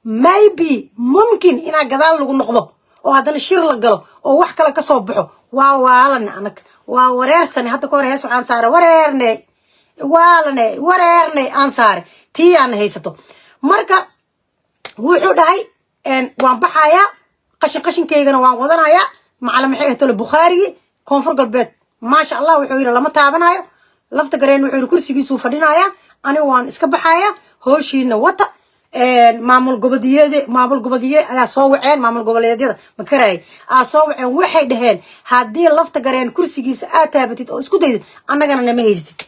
maybe ممكن إنا قدال لغو نقضو وهذا الشير لقلو ووح كلا كصوبحو ووالنا أنك ووريرسني حتى كور هيسو عن سارة وريرني وريرني عن سارة تي عن هيستو مركا وحو داي وان بحايا قشن كيغنا وان وضنايا معلم حيهتو البخاري كونفور قلبت ما شاء الله وحو يرى لما تابنايو لفت قرين وحو كرسيgiisu fadhinaaya ani waan iska baxaya hooshiina wata maamul gobodiye ayaa soo waceen maamul goboleedyada ma karay soo waceen waxay dhaheen hadii lafta gareen kursigiisa aad taabatid oo isku daydo annagana nama haystid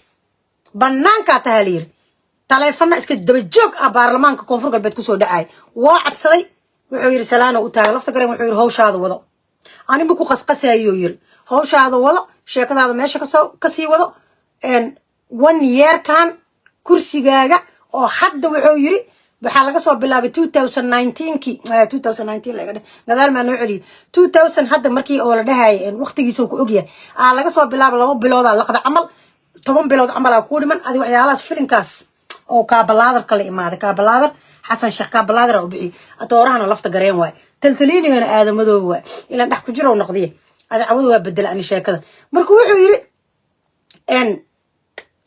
banaanka tahaliir taleefana iska daba joog baarlamaanka koonfur galbeed ku soo dhacay waa cabsaday wuxuu yiri salaano u taag lafta gareen wuxuu yiri hawshaada wado ani ma ku qasqasayo yiri hawshaada wado sheekadaada meesha ka sii wado 1 year kan kursigaaga oo hadda wuxuu yiri waxa laga soo bilaabay 2019 laga gadaal ma noo celiyo 2000 hadda markii oo la dhahay waqtigiisa ku ogyahay laga soo bilaabo 2 bilood laqada amal 10 bilood amal ku dhiman adi waxyaalahaas filinkaas oo ka balaadar kala imaada ka balaadar xasan sheekh ka balaadar oo bixi atoorahana lafta gareen waay taltaliinigana aadamadooba waay ila dhax ku jiro noqdiye adi cawadu waa bedel ani sheekada markuu wuxuu yiri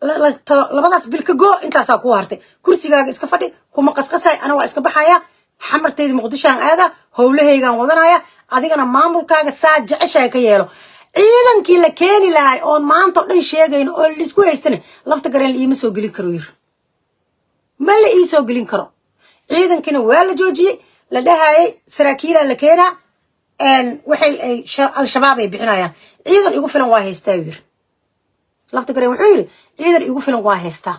labadaas bilka go intaas ku hartay kursigaaga iska fadhi kuma qasqasay ana waa iska baxaya xamarteed muqdishaan aada howlahaygan wadanaya adigana maamulkaaga saa jeceshay ka yeelo ciidankii la keeni lahay oo maanta dhan sheegayna oo la isku haystana lafta gareen la iima soo gelin karo yir ma la ii soo gelin karo ciidankina waa la joojiyay la dhahaayay saraakiila la keena waxay al-shabaab ay bixinayaan ciidan igu filan waa haystaa yir lafta gareen wuxuu yiri ciidan igu filan waa haystaa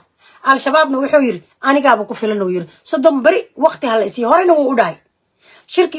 al-shabaabna wuxuu yiri anigaaba ku filan oo yiri 30 bari waqti hal isii horena wuu u dhahay shirki